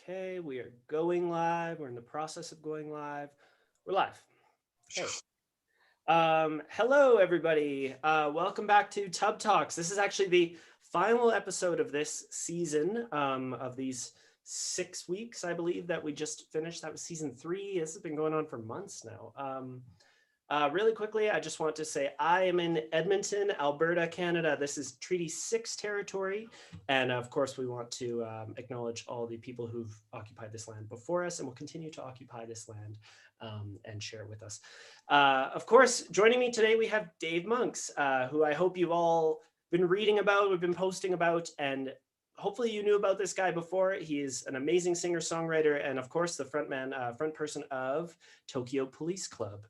Okay, we are going live. We're in the process of going live. We're live. Okay. Hello, everybody. Welcome back to Tub Talks. This is actually the final episode of this season of these 6 weeks, I believe, that we just finished. That was season 3. This has been going on for months now. Really quickly, I just want to say I am in Edmonton, Alberta, Canada. This is Treaty 6 territory. And of course, we want to acknowledge all the people who've occupied this land before us and will continue to occupy this land and share it with us. Of course, joining me today, we have Dave Monks, who I hope you've all been reading about, we've been posting about, and hopefully you knew about this guy before. He is an amazing singer-songwriter and of course the front person of Tokyo Police Club.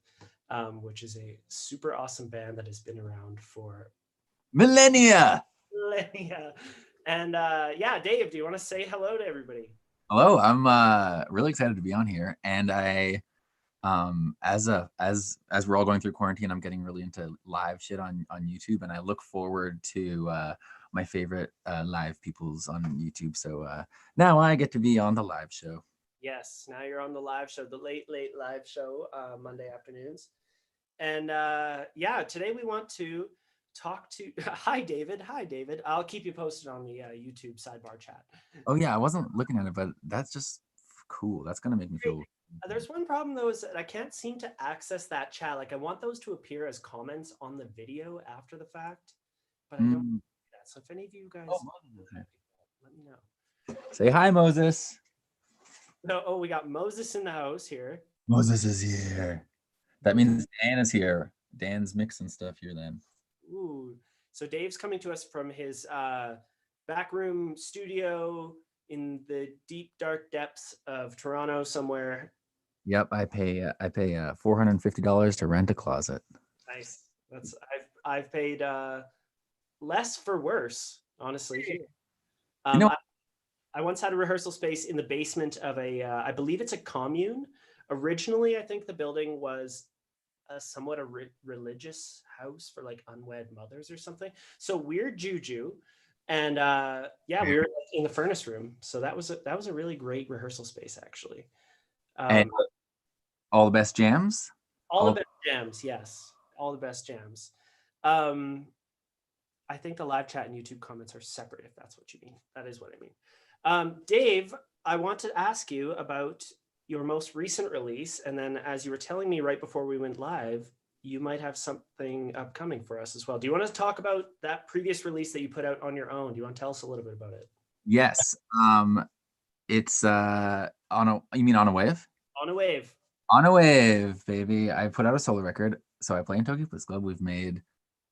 Which is a super awesome band that has been around for millennia. And yeah, Dave, do you want to say hello to everybody? Hello, I'm really excited to be on here, and I as we're all going through quarantine, I'm getting really into live shit on YouTube, and I look forward to my favorite live peoples on YouTube. So now I get to be on the live show. Yes, now you're on the live show, the late live show, Monday afternoons. And yeah, today we want to talk to hi David. I'll keep you posted on the YouTube sidebar chat. Oh yeah, I wasn't looking at it, but that's just cool. That's gonna make me feel. There's one problem though, is that I can't seem to access that chat. Like I want those to appear as comments on the video after the fact, but I don't do that. So if any of you guys let me know. Say hi, Moses. No, oh, we got Moses in the house here. Moses is here. That means Dan is here. Dan's mixing stuff here then. Ooh, so Dave's coming to us from his backroom studio in the deep dark depths of Toronto somewhere. Yep, I pay $450 to rent a closet. Nice. That's I've paid less for worse, honestly. I once had a rehearsal space in the basement of a I believe it's a commune. Originally, I think the building was somewhat a religious house for like unwed mothers or something. So weird juju. And yeah, we were in the furnace room. So that was a really great rehearsal space, actually. And all the best jams? All the best jams, yes. All the best jams. I think the live chat and YouTube comments are separate, if that's what you mean. That is what I mean. Dave, I want to ask you about your most recent release, and then as you were telling me right before we went live, you might have something upcoming for us as well. Do you want to talk about that previous release that you put out on your own? Do you want to tell us a little bit about it? Yes. It's On a Wave? On a Wave. On a Wave, baby. I put out a solo record. So I play in Tokyo Police Club. We've made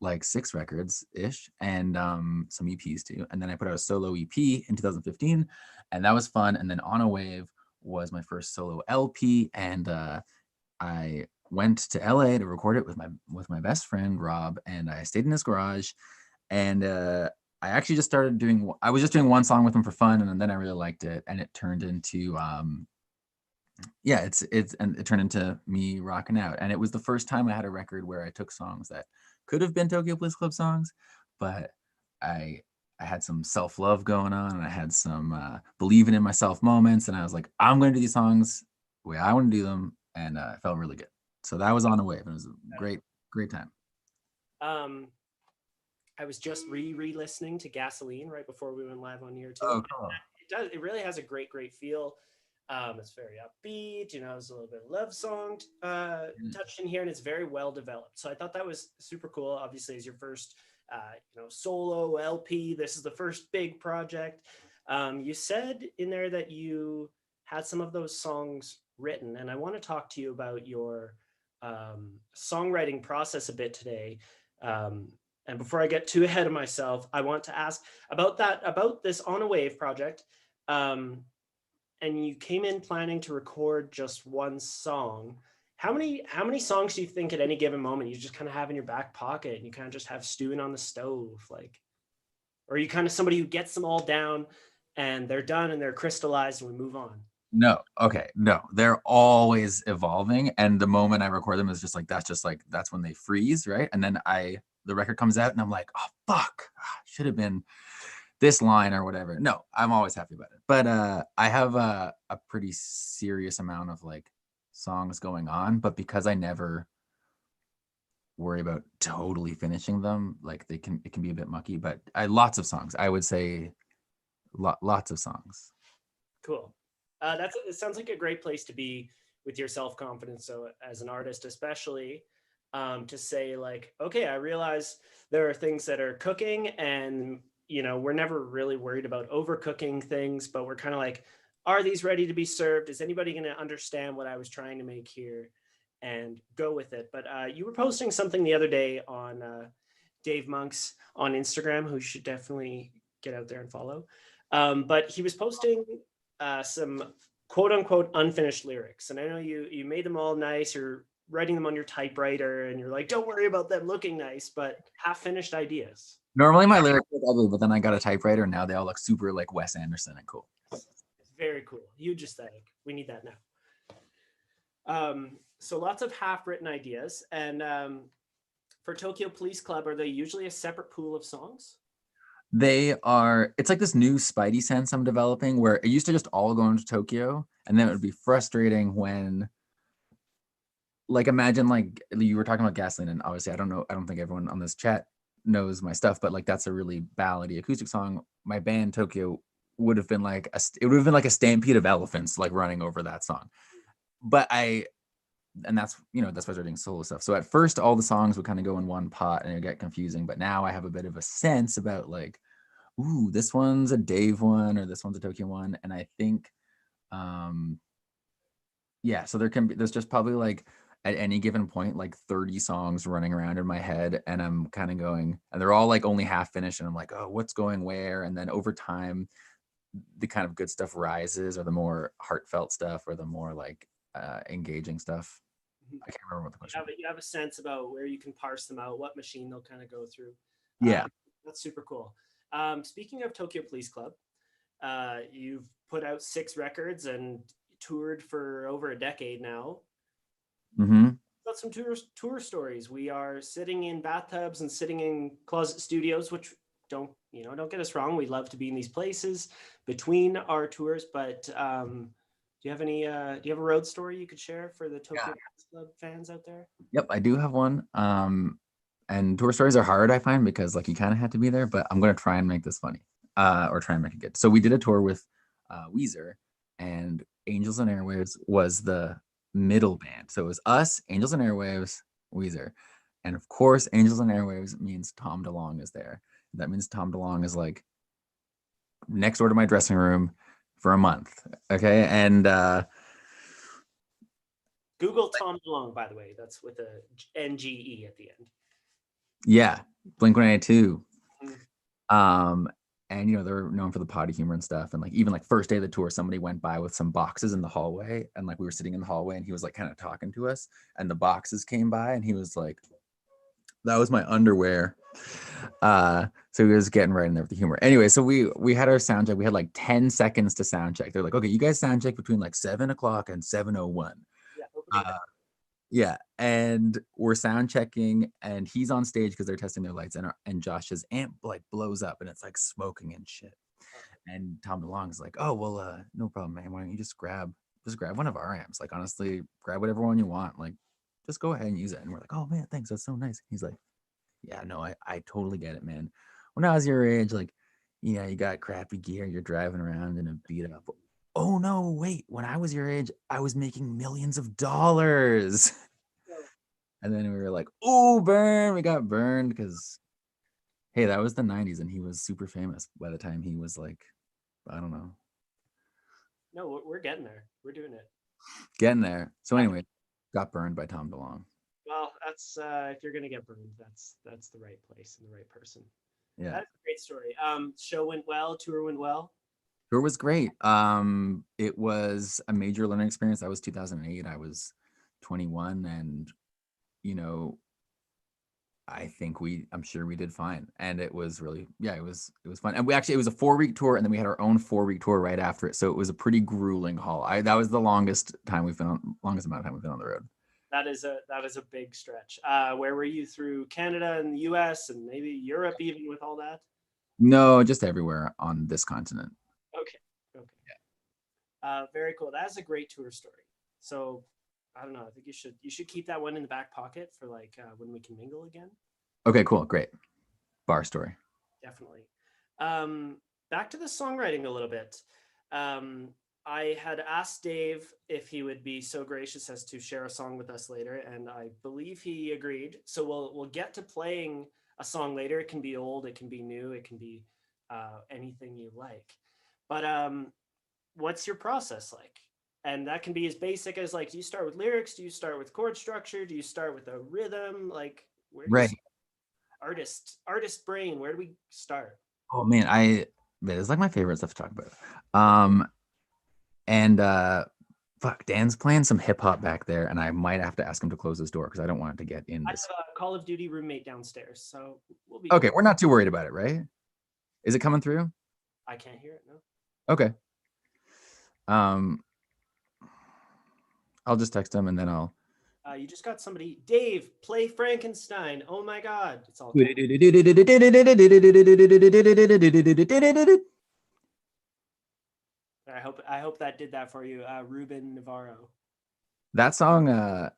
like 6 records-ish and some EPs too. And then I put out a solo EP in 2015, and that was fun. And then On a Wave was my first solo LP, and I went to LA to record it with my best friend Rob, and I stayed in his garage, and I actually just started doing. I was just doing one song with him for fun, and then I really liked it, and it turned into it turned into me rocking out, and it was the first time I had a record where I took songs that could have been Tokyo Police Club songs, but I had some self-love going on, and I had some believing in myself moments, and I was like, I'm going to do these songs the way I want to do them, and it felt really good. So that was On a Wave, and it was a great time. I was just re-listening to Gasoline right before we went live on here too. Oh, cool. It really has a great feel. It's very upbeat, there's a little bit of love song touched in here, and it's very well developed. So I thought that was super cool. Obviously, as your first solo LP, this is the first big project. You said in there that you had some of those songs written, and I want to talk to you about your songwriting process a bit today. And before I get too ahead of myself, I want to ask about this On a Wave project. And you came in planning to record just one song. How many songs do you think at any given moment you just kind of have in your back pocket and you kind of just have stewing on the stove, like, or are you kind of somebody who gets them all down and they're done and they're crystallized and we move on? No, they're always evolving, and the moment I record them is just like that's when they freeze, right? And then the record comes out and I'm like, oh fuck, should have been this line or whatever. No, I'm always happy about it. But I have a pretty serious amount of like songs going on, but because I never worry about totally finishing them, like it can be a bit mucky. But lots of songs. I would say lots of songs. Cool. It sounds like a great place to be with your self confidence. So as an artist, especially, to say like, okay, I realize there are things that are cooking, and we're never really worried about overcooking things, but we're kind of like, are these ready to be served? Is anybody going to understand what I was trying to make here, and go with it? But you were posting something the other day on Dave Monks on Instagram, who should definitely get out there and follow. But he was posting some quote unquote unfinished lyrics. And I know you made them all nice. You're writing them on your typewriter and you're like, don't worry about them looking nice, but half finished ideas. Normally my lyrics look ugly, but then I got a typewriter and now they all look super like Wes Anderson and cool. It's very cool. Huge aesthetic. We need that now. So lots of half written ideas. And for Tokyo Police Club, are they usually a separate pool of songs? They are, it's like this new spidey sense I'm developing where it used to just all go into Tokyo, and then it would be frustrating when, like, imagine like you were talking about Gasoline, and obviously I don't think everyone on this chat knows my stuff, but like that's a really ballady acoustic song. My band Tokyo would have been like it would have been like a stampede of elephants like running over that song. But that's why I started doing solo stuff. So at first all the songs would kind of go in one pot and it would get confusing, but now I have a bit of a sense about like, ooh, this one's a Dave one or this one's a Tokyo one. And I think so there's just probably like at any given point like 30 songs running around in my head, and I'm kind of going, and they're all like only half finished, and I'm like, oh, what's going where? And then over time the kind of good stuff rises, or the more heartfelt stuff, or the more like engaging stuff. I can't remember what the question was. You have a sense about where you can parse them out, what machine they'll kind of go through. Yeah. That's super cool. Speaking of Tokyo Police Club, you've put out 6 records and toured for over a decade now. Mm-hmm. Got some tour stories. We are sitting in bathtubs and sitting in closet studios, which don't get us wrong. We love to be in these places between our tours, but do you have a road story you could share for the Tokyo Club fans out there? Yep, I do have one. And tour stories are hard, I find, because like you kind of have to be there, but I'm going to try and make this funny, or try and make it good. So we did a tour with Weezer, and Angels and Airwaves was the middle band. So it was us, Angels and Airwaves, Weezer. And of course, Angels and Airwaves means Tom DeLonge is there. That means Tom DeLonge is like next door to my dressing room for a month. Okay. And Google Tom DeLonge, by the way. That's with a NGE at the end. Yeah, Blink-182. And they're known for the potty humor and stuff. And like even like first day of the tour, somebody went by with some boxes in the hallway, and like we were sitting in the hallway, and he was like kind of talking to us, and the boxes came by, and he was like, "That was my underwear." So he was getting right in there with the humor. Anyway, so we had our sound check. We had like 10 seconds to sound check. They're like, "Okay, you guys sound check between like 7:00 and 7:01." Yeah, and we're sound checking, and he's on stage because they're testing their lights, and Josh's amp like blows up, and it's like smoking and shit. And Tom DeLonge's like, "Oh well, no problem, man. Why don't you just grab one of our amps? Like honestly, grab whatever one you want. Like, just go ahead and use it." And we're like, "Oh man, thanks. That's so nice." He's like, "Yeah, no, I totally get it, man. When I was your age, like, you got crappy gear, you're driving around in a beat up." Oh no, wait, when I was your age, I was making millions of dollars. And then we were like, oh, burn. We got burned because, hey, that was the 90s, and he was super famous by the time he was like, I don't know. No, we're getting there. We're doing it. Getting there. So anyway, got burned by Tom DeLonge. Well, that's if you're gonna get burned, that's the right place and the right person. Yeah, that's a great story. Show went well, tour went well. Tour was great. It was a major learning experience. That was 2008. I was 21, and I'm sure we did fine. And it was really, it was fun. And it was a 4-week tour, and then we had our own 4-week tour right after it. So it was a pretty grueling haul. That was the longest amount of time we've been on the road. That is a big stretch. Where were you through Canada and the US and maybe Europe even with all that? No, just everywhere on this continent. Okay. Okay. Very cool. That's a great tour story. So I don't know. I think you should keep that one in the back pocket for like when we can mingle again. Okay, cool, great. Bar story. Definitely. Um, Back to the songwriting a little bit. Um, I had asked Dave if he would be so gracious as to share a song with us later, and I believe he agreed. So we'll get to playing a song later. It can be old, it can be new, it can be anything you like. But what's your process like? And that can be as basic as like, do you start with lyrics? Do you start with chord structure? Do you start with a rhythm? Like, where do you Right. start? Artist brain? Where do we start? Oh man, man, it's like my favorite stuff to talk about. And fuck, Dan's playing some hip hop back there, and I might have to ask him to close his door because I don't want it to get in I this. have a Call of Duty roommate downstairs, so we'll be Okay, good. we're not too worried about it, right? Is it coming through? I can't hear it. No. Okay. Um, I'll just text him and then I'll. You just got somebody. Dave, play Frankenstein. Oh my God, it's all coming. I hope that did that for you, Ruben Navarro. That song,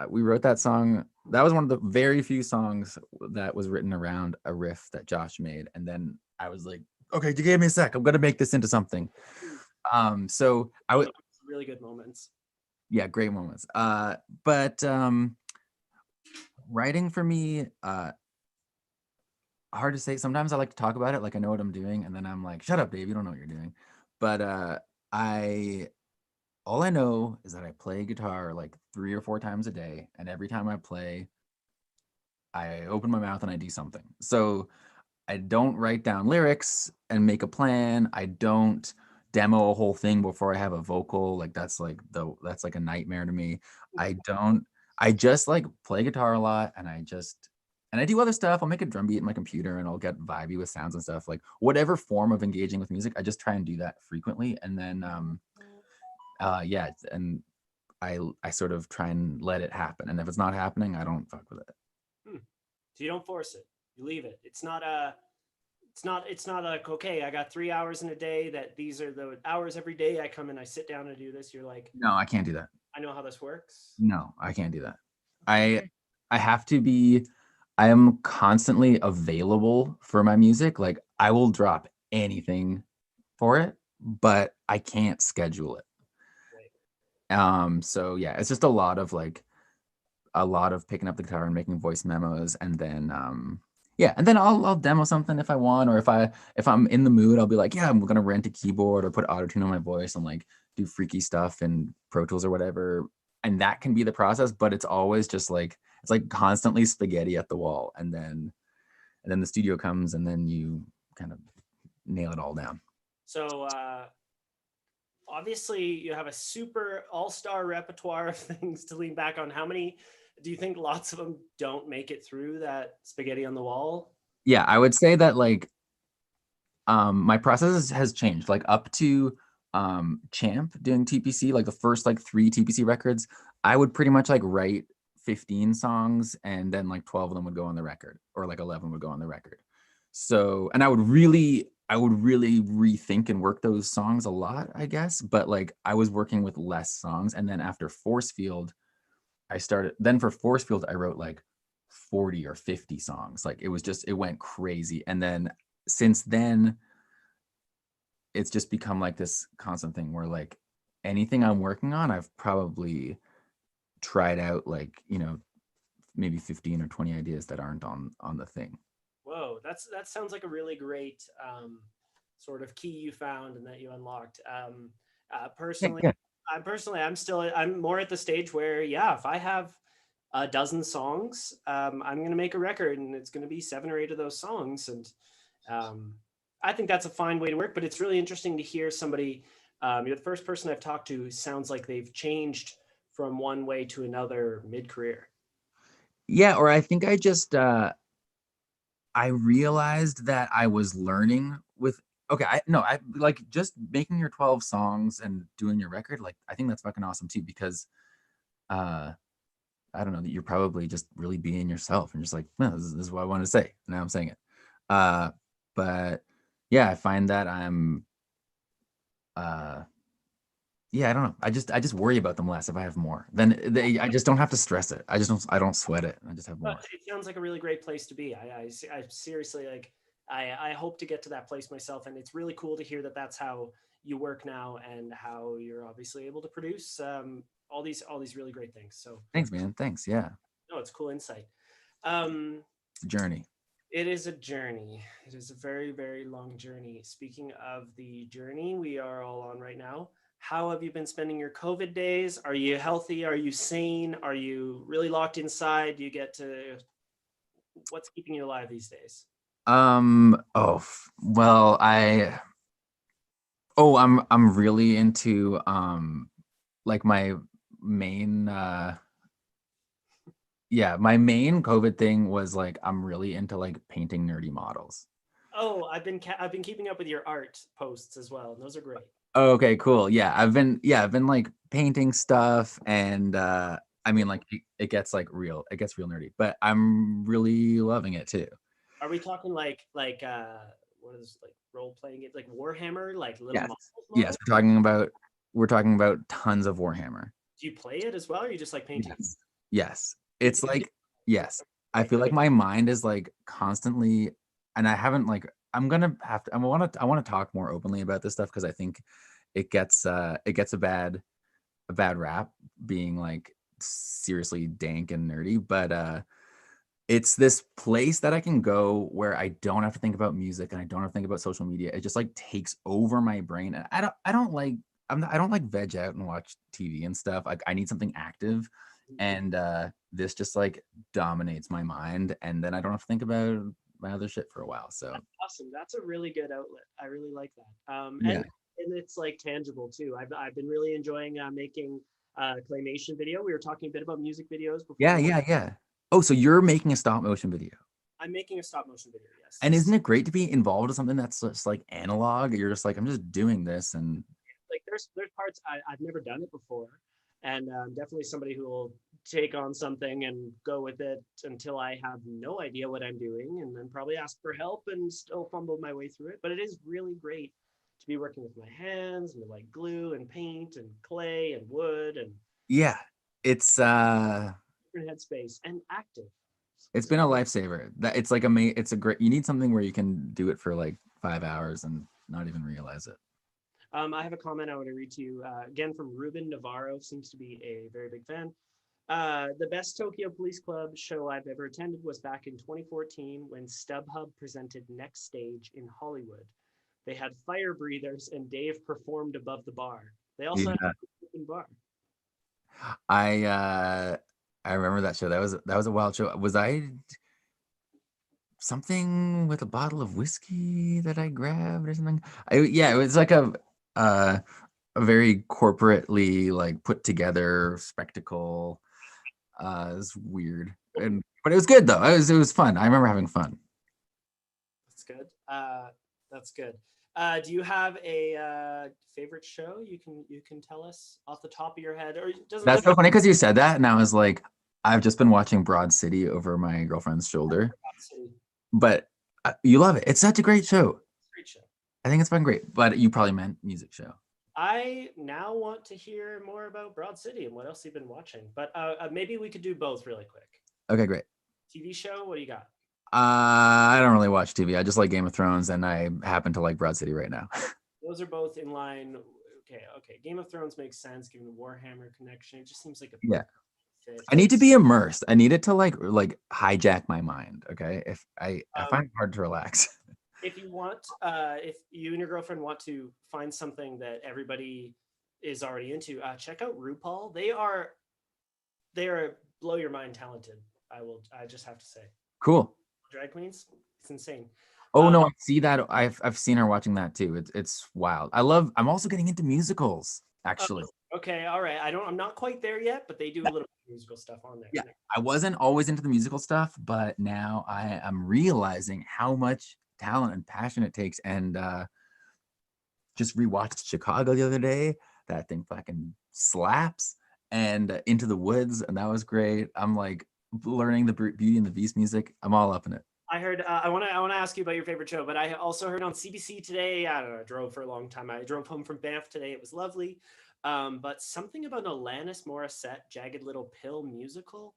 we wrote that song. That was one of the very few songs that was written around a riff that Josh made, and then I was like, "Okay, you gave me a sec. I'm gonna make this into something." So I would, Really good moments. yeah, great moments. But writing for me, hard to say. Sometimes I like to talk about it, like I know what I'm doing, and then I'm like, "Shut up, Dave. You don't know what you're doing." But I all I know is that I play guitar like 3 or 4 times a day, and every time I play, I open my mouth and I do something. So I don't write down lyrics and make a plan. I don't demo a whole thing before I have a vocal. Like that's like a nightmare to me. I don't I just like play guitar a lot and I do other stuff. I'll make a drum beat in my computer and I'll get vibey with sounds and stuff. Like whatever form of engaging with music, I just try and do that frequently. And then yeah, and I sort of try and let it happen. And if it's not happening, I don't fuck with it. Hmm. So you don't force it. You leave it. It's not like, okay, I got 3 hours in a day, that these are the hours every day I come and I sit down and do this. You're like, No, I can't do that. I know how this works. No, I can't do that. I Okay. I have to be I am constantly available for my music. Like I will drop anything for it, but I can't schedule it. Right. So yeah, it's just a lot of picking up the guitar and making voice memos and then yeah, and then I'll demo something if I want, or if I'm in the mood, I'll be like, yeah, I'm gonna rent a keyboard or put autotune on my voice and like do freaky stuff in Pro Tools or whatever. And that can be the process, but it's always just like it's like constantly spaghetti at the wall. And then the studio comes and then you kind of nail it all down. So obviously you have a super all-star repertoire of things to lean back on. How many do you think lots of them don't make it through that spaghetti on the wall? Yeah, I would say that like my process has changed like up to champ doing TPC, like the first like 3 TPC records. I would pretty much like write 15 songs and then like 12 of them would go on the record, or like 11 would go on the record. So and I would really rethink and work those songs a lot, I guess, but like I was working with less songs. And then after Force Field, for Force Field I wrote like 40 or 50 songs. Like it went crazy. And then since then it's just become like this constant thing where like anything I'm working on, I've probably tried out like, maybe 15 or 20 ideas that aren't on the thing. Whoa, that sounds like a really great sort of key you found and that you unlocked. Yeah, Personally, yeah. I'm more at the stage where, yeah, if I have a dozen songs, I'm gonna make a record and it's gonna be 7 or 8 of those songs, and um, I think that's a fine way to work. But it's really interesting to hear somebody. You're the first person I've talked to who sounds like they've changed from one way to another mid-career. Yeah, or I think I realized that I was learning with okay, I no, I like just making your 12 songs and doing your record, like I think that's fucking awesome too because uh I don't know, that you're probably just really being yourself and just like, no, this is what I want to say. Now I'm saying it. But yeah, I find that I'm uh yeah, I don't know. I just worry about them less if I have more. I just don't have to stress it. I don't sweat it. I just have But more. it sounds like a really great place to be. I seriously like. I hope to get to that place myself, and it's really cool to hear that that's how you work now, and how you're obviously able to produce all these really great things. So Thanks, man. Thanks. Yeah. no, it's cool insight. Um, It's a journey. it is a journey. It is a very, very long journey. Speaking of the journey we are all on right now, how have you been spending your COVID days? Are you healthy? Are you sane? Are you really locked inside? Do you get to what's keeping you alive these days? Well, I'm really into like my main yeah, my main COVID thing was like I'm really into like painting nerdy models. Oh, I've been keeping up with your art posts as well, and those are great. Okay, cool. I've been like painting stuff, and I mean like it gets real nerdy, but I'm really loving it too. Are we talking what is like role playing it like Warhammer, like little Yes. models Yes, models? we're talking about tons of Warhammer. Do you play it as well, or are you just like painting? Yes. Yes. You, It's you do like yes. I like feel like my mind is like constantly, and I haven't like I'm gonna have to I want to talk more openly about this stuff because I think it gets a bad rap being like seriously dank and nerdy, but it's this place that I can go where I don't have to think about music and I don't have to think about social media. It just like takes over my brain. And I don't like veg out and watch TV and stuff. Like I need something active. And this just like dominates my mind. And then I don't have to think about my other shit for a while. So awesome. That's a really good outlet. I really like that. yeah. And it's like tangible too. I've been really enjoying making claymation video. We were talking a bit about music videos before Yeah, we. yeah, yeah. Oh, so you're making a stop motion video. I'm making a stop motion video. And Yes. isn't it great to be involved in something that's just like analog? You're just like, I'm just doing this and Like there's parts I've never done it before, and definitely somebody who will take on something and go with it until I have no idea what I'm doing, and then probably ask for help and still fumble my way through it. But it is really great to be working with my hands and with like glue and paint and clay and wood and yeah, it's different headspace and active. it's been a lifesaver. That it's like it's a great, you need something where you can do it for like 5 hours and not even realize it. I have a comment I want to read to you again from Ruben Navarro. Seems to be a very big fan. The best Tokyo Police Club show I've ever attended was back in 2014 when StubHub presented Next Stage in Hollywood. They had fire breathers and Dave performed above the bar. They also had Yeah. an open bar. I I remember that show. That was a wild show. Was I something with a bottle of whiskey that I grabbed or something? Yeah, it was like uh a very corporately like put together spectacle. It's weird. But it was good though. It was fun. I remember having fun. That's good. That's good. Do you have a favorite show you can tell us off the top of your head, or it doesn't That's live so funny because you said that, and I was like, I've just been watching Broad City over my girlfriend's shoulder, in but you love it. It's such a great show. great show? I think it's been great, but you probably meant music show. I now want to hear more about Broad City and what else you've been watching, but maybe we could do both really quick. Okay, great. TV show, what do you got? I don't really watch TV. I just like Game of Thrones, and I happen to like Broad City right now. Those are both in line. Okay, okay. Game of Thrones makes sense given the Warhammer connection. It just seems like a Yeah, fit. I need to be immersed. I need it to like hijack my mind. Okay, if I Um, find it hard to relax. if you want, if you and your girlfriend want to find something that everybody is already into, check out RuPaul. They are blow your mind talented. I just have to say, Cool. drag queens, it's insane. Oh Um, no, I see that. I've seen her watching that too. It's wild. I'm also getting into musicals, oh, actually. okay, all right. I'm not quite there yet, but they do a little musical stuff on there. Yeah, I wasn't always into the musical stuff, but now I am realizing how much talent and passion it takes. And just rewatched Chicago the other day. That thing fucking slaps. And Into the Woods, and that was great. I'm like learning the Beauty and the Beast music. I'm all up in it. I heard. I want to ask you about your favorite show, but I also heard on CBC today. I don't know. I drove for a long time. I drove home from Banff today. It was lovely, but something about an Alanis Morissette "Jagged Little Pill" musical,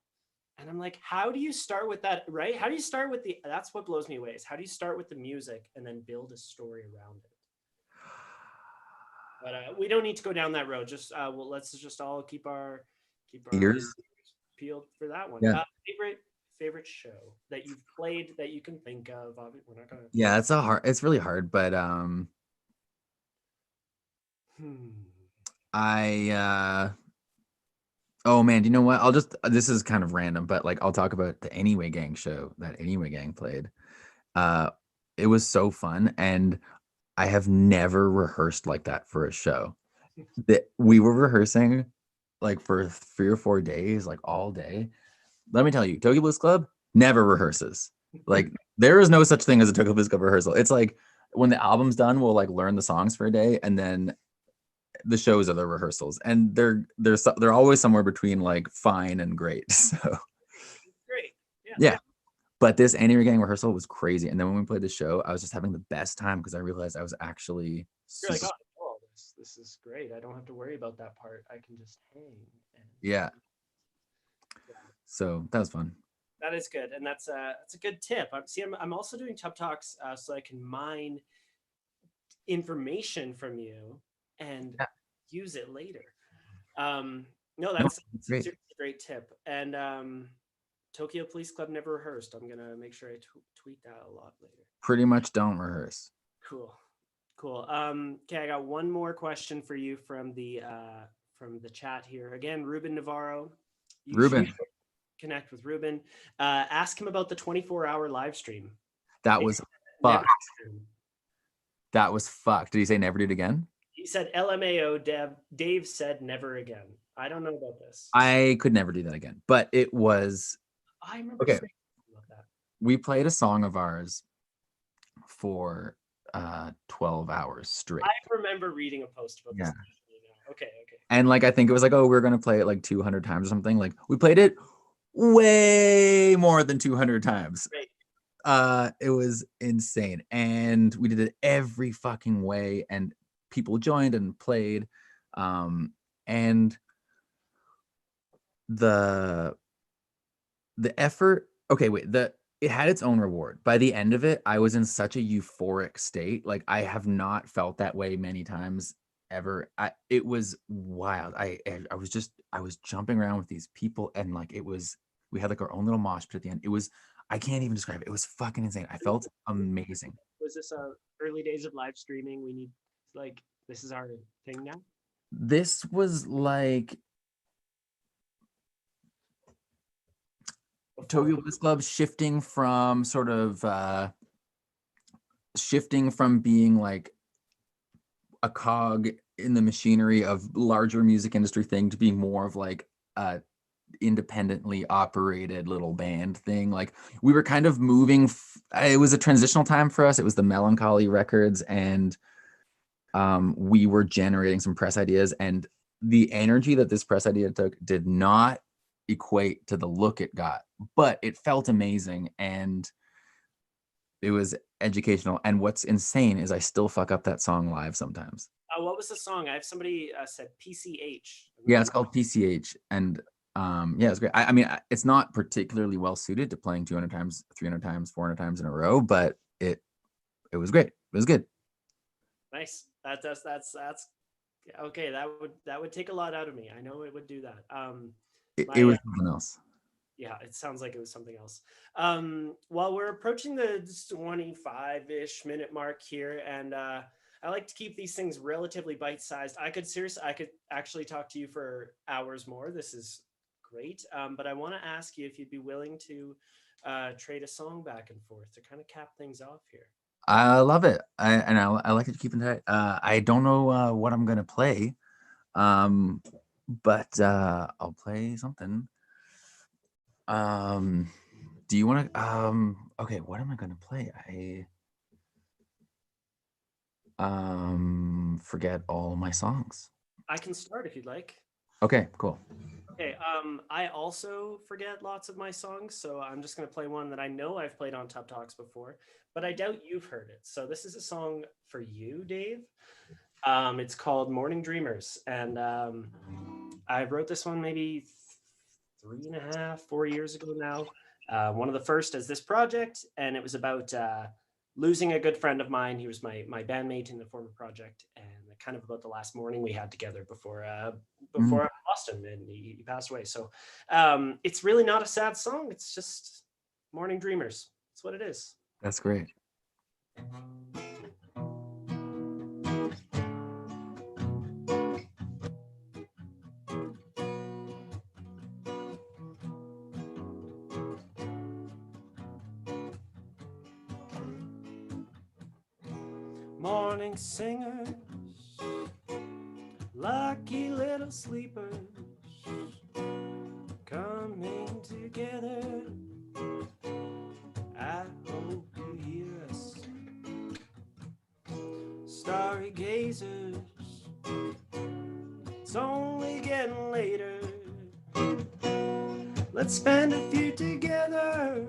and I'm like, how do you start with that? Right? How do you start with the? That's what blows me away. Is how do you start with the music and then build a story around it? But we don't need to go down that road. Just well, let's just all keep our Ears. peeled for that one. Yeah. Favorite show that you've played that you can think of. We're not gonna. Yeah, it's really hard, but Hmm. I oh man, do you know what? This is kind of random, but like I'll talk about the Anyway Gang show that Anyway Gang played. Uh it was so fun, and I have never rehearsed like that for a show. That we were rehearsing like for 3 or 4 days, like all day. Let me tell you, Tokyo Blues Club never rehearses. Like there is no such thing as a Tokyo Blues Club rehearsal. It's like when the album's done, we'll like learn the songs for a day, and then the shows are the rehearsals, and they're always somewhere between like fine and great. So Great. Yeah. yeah, but this Annie Gang rehearsal was crazy, and then when we played the show, I was just having the best time because I realized I was actually You're like, super, oh, this is great. I don't have to worry about that part. I can just hang. And yeah. yeah, So that was fun. that is good, and that's a good tip. I'm also doing Tub Talks so I can mine information from you and Yeah, use it later. No, no, that's a great. seriously great tip. And Tokyo Police Club never rehearsed. I'm gonna make sure I tweet that a lot later. Pretty much don't rehearse. Cool, cool. Okay, I got one more question for you from the chat here. Again, Ruben Navarro. You should Ruben, connect with Ruben. Ask him about the 24-hour live stream. that Dave was never. fucked. That was fucked. Did he say never do it again? He said LMAO. Dave said never again. I don't know about this. I could never do that again. But it was I remember okay. saying about that. We played a song of ours for 12 hours I straight. remember reading a post about this. Yeah. Okay, okay. And like I think it was like, oh, we're gonna play it like 200 times or something. Like we played it way more than 200 times. Great. It was insane. And we did it every fucking way, and people joined and played. And the effort, okay, wait, it had its own reward. By the end of it, I was in such a euphoric state. Like I have not felt that way many times ever. It was wild. I was jumping around with these people, and like we had like our own little mosh pit at the end. I can't even describe it. It was fucking insane. I felt amazing. Was this early days of live streaming? We need like this is our thing now. This was like Before. Tokyo Blues Club shifting from being like a cog in the machinery of larger music industry thing to being more of like a independently operated little band thing. Like we were kind of moving. It was a transitional time for us. It was the Melancholy records, and we were generating some press ideas, and the energy that this press idea took did not equate to the look it got, but it felt amazing, and it was educational. And what's insane is I still fuck up that song live sometimes. What was the song? I have somebody said PCH. Yeah, it's called PCH, and yeah, it's great. I mean, it's not particularly well suited to playing 200 times, 300 times, 400 times in a row, but it was great. It was good. Nice. That's yeah, okay. That would take a lot out of me. I know it would do that. It My was something else. Yeah, it sounds like it was something else. While we're approaching the 25-ish minute mark here, and I like to keep these things relatively bite-sized. I could actually talk to you for hours more. This is great. But I want to ask you if you'd be willing to trade a song back and forth to kind of cap things off here. I love it. I like to keep in touch. I don't know what I'm gonna play, um, but I'll play something. Um, do you want to? Okay, what am I gonna play? I forget all my songs. I can start if you'd like. Okay, cool. Okay, I also forget lots of my songs, so I'm just gonna play one that I know I've played on Tub Talks before, but I doubt you've heard it. So this is a song for you, Dave. It's called Morning Dreamers, and I wrote this one maybe 3.5, 4 years ago now. One of the first as this project, and it was about losing a good friend of mine. He was my bandmate in the former project, and kind of about the last morning we had together before Mm, I lost him, and he passed away. So it's really not a sad song. It's just Morning Dreamers. That's what it is. that's great. Morning singers, lucky little sleepers, coming together. I hope you hear us, starry gazers. It's only getting later. Let's spend a few together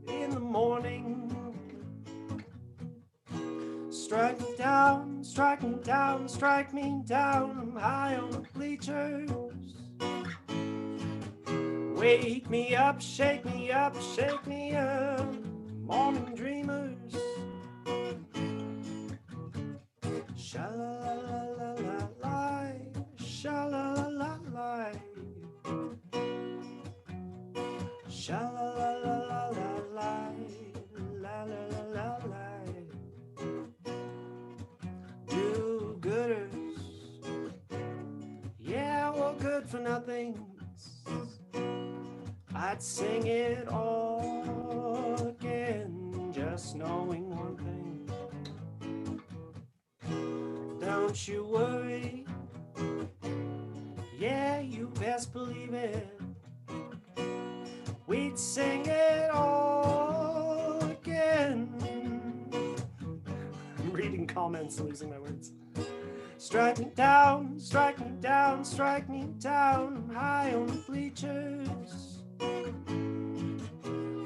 in the morning. Strike me down, strike me down, strike me down. I'm high on the bleachers. Wake me up, shake me up, shake me up. Morning dreamers. Sha-la-la-la-la-la, sha-la-la-la-la. Sha-la-la-la-la-la, la-la-la-la-la. Do-gooders, yeah, we're good for nothing. I'd sing it all again, just knowing one thing. Don't you worry, yeah, you best believe it. We'd sing it all again. I'm reading comments, losing my words. Strike me down, strike me down, strike me down. I'm high on the bleachers.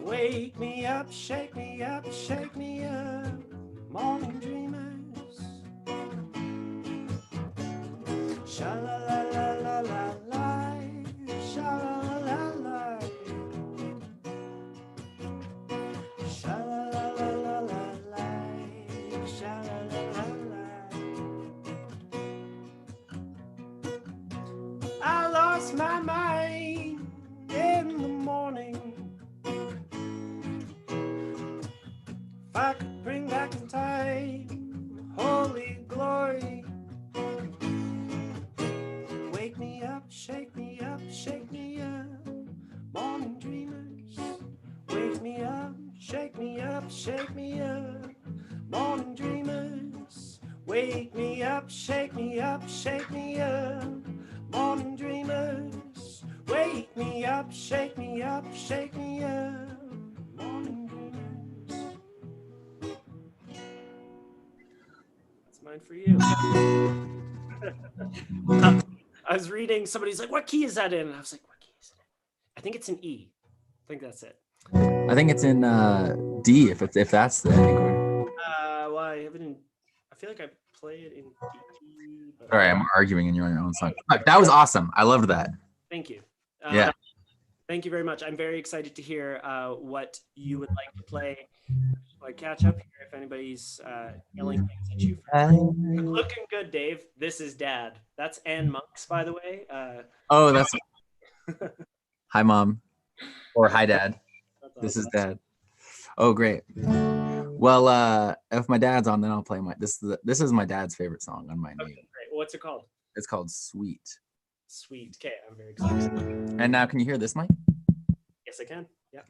Wake me up, shake me up, shake me up. Morning dreamers. Sha-la-la-la-la-la-la, sha-la-la-la-la. Sha-la-la-la-la-la, sha-la-la-la-la. I lost my mind in the morning. If I could bring back in time, holy glory. Wake me up, shake me up, shake me up. Morning dreamers. Wake me up, shake me up, shake me up. Morning dreamers. Wake me up, shake me up, shake me up. Morning dreamers. Wake me up, shake me up, shake me up. Morning dreamers. That's mine for you. I was reading, somebody's like, what key is that in? And I was like, what key is it in? I think it's an E. I think that's it. I think it's in D if that's the ending chord. Well, I have it in, I feel like I play it in D. But All right, I'm arguing and you're on your own song. Look, that was awesome. I loved that. thank you. Yeah. Thank you very much. I'm very excited to hear what you would like to play. Like catch up here if anybody's yelling things at you. Looking good, Dave. This is Dad. That's Ann Monks, by the way. Oh, that's hi, Mom, or hi, Dad. That's This awesome. is Dad. Oh, great. Well, if my dad's on, then I'll play this is my dad's favorite song on my name. Okay, great. What's it called? It's called Sweet. Sweet. Okay, I'm very excited. And now, can you hear this, Mike? Yes, I can. Yeah.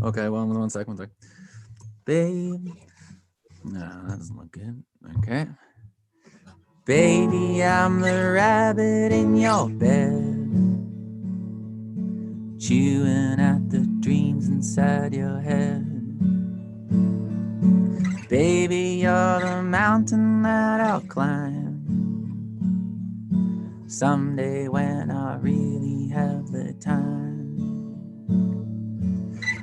Okay, well, one sec. Babe. No, that doesn't look good. Okay. Baby, I'm the rabbit in your bed. chewing at the dreams inside your head. Baby, you're the mountain that I'll climb someday when I really have the time.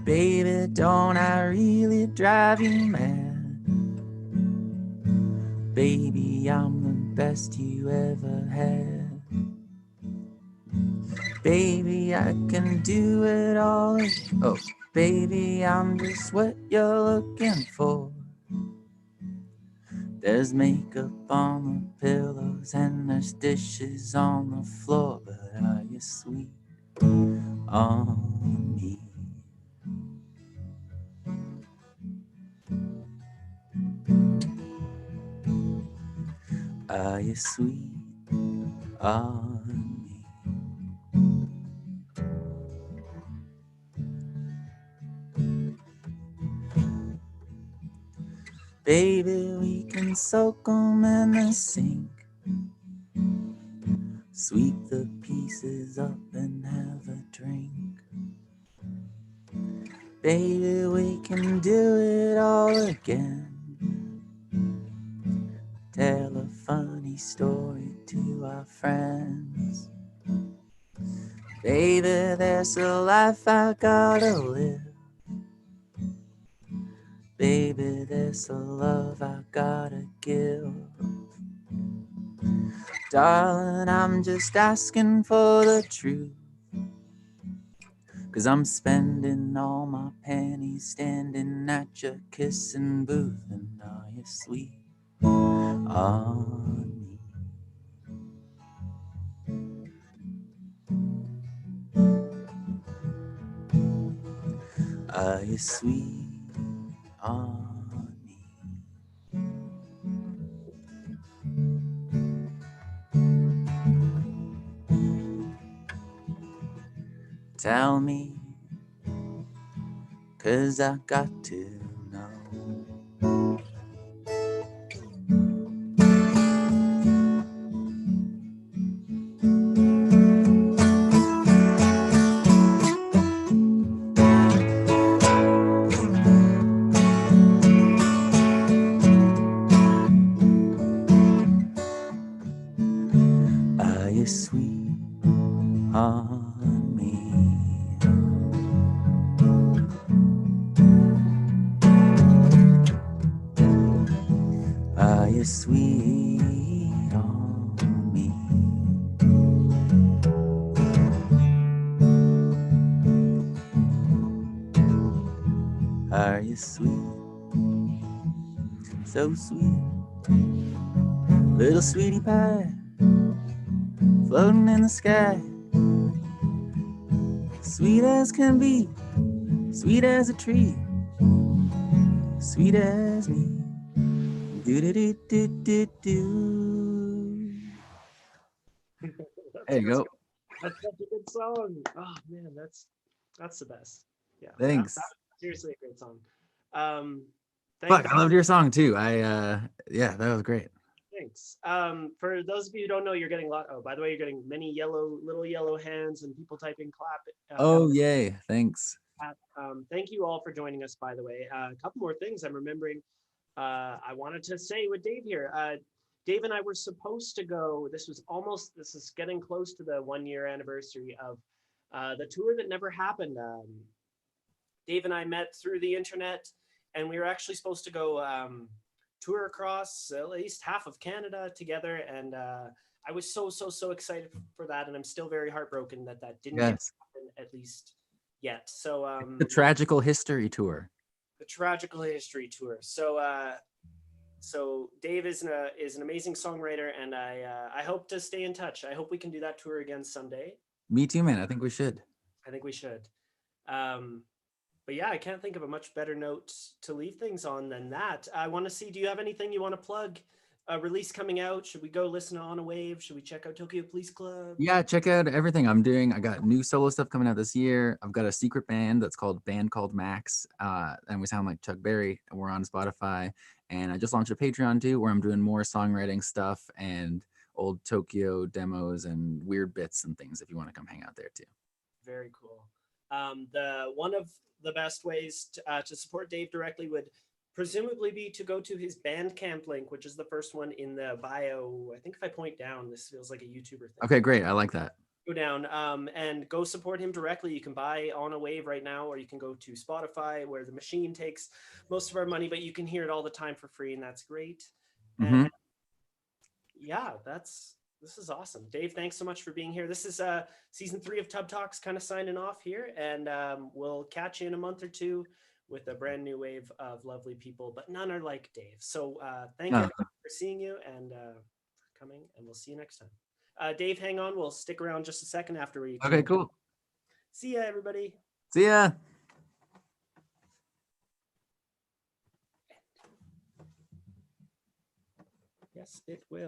Baby, don't I really drive you mad? Baby, I'm the best you ever had. Baby, I can do it all. Oh, baby, I'm just what you're looking for. There's makeup on the pillows and there's dishes on the floor, but are you sweet on me? Are you sweet on me? Baby, we can soak 'em in the sink, sweep the pieces up and have a drink. Baby, we can do it all again. Tell a funny story to our friends. Baby, there's a life I gotta live. Baby, there's a love I gotta give. Darling, I'm just asking for the truth, 'cause I'm spending all my pennies standing at your kissing booth. And are you sweet on me? Are you sweet on me? Tell me, 'cause I got to know. Are you sweet on me? Are you sweet on me? Are you sweet? So sweet. Little sweetie pie floating in the sky. Sweet as can be, sweet as a tree, sweet as me. Do do do do do do. There you That's go. good. That's such a good song. Oh man, that's the best. Yeah, Thanks. that's seriously a great song. Um, Fuck, thanks. I loved your song too. Yeah, that was great. Thanks. For those of you who don't know, you're getting a lot. Oh, by the way, you're getting many little yellow hands and people typing clap down Oh, the yay. Thanks. chat. Thank you all for joining us. By the way, a couple more things I'm remembering. I wanted to say with Dave here. Dave and I were supposed to go. This is getting close to the 1 year anniversary of the tour that never happened. Dave and I met through the internet, and we were actually supposed to go tour across at least half of Canada together. And I was so excited for that, and I'm still very heartbroken that that didn't get to Yes. happen at least yet. So The Tragical History Tour. the tragical history tour. So Dave is an amazing songwriter, and I hope to stay in touch. I hope we can do that tour again someday. Me too, man. I think we should. I think we should. Um, but yeah, I can't think of a much better note to leave things on than that. I want to see. Do you have anything you want to plug? A release coming out? Should we go listen to On a Wave? Should we check out Tokyo Police Club? Yeah, check out everything I'm doing. I got new solo stuff coming out this year. I've got a secret band that's called Band Called Max, and we sound like Chuck Berry. And we're on Spotify, and I just launched a Patreon too, where I'm doing more songwriting stuff and old Tokyo demos and weird bits and things. If you want to come hang out there too. Very cool. The one of the best ways to support Dave directly would presumably be to go to his Bandcamp link, which is the first one in the bio. I think if I point down, this feels like a YouTuber thing. Okay, great. I like that. Go down and go support him directly. You can buy On a Wave right now, or you can go to Spotify, where the machine takes most of our money, but you can hear it all the time for free, and that's great. Mm-hmm. And yeah, this is awesome. Dave, thanks so much for being here. This is season 3 of Tub Talks kind of signing off here, and we'll catch you in a month or two with a brand new wave of lovely people, but none are like Dave. So thank you for seeing you and for coming, and we'll see you next time. Dave, hang on. We'll stick around just a second after we. Okay, cool. See ya, everybody. See ya. Yes, it will.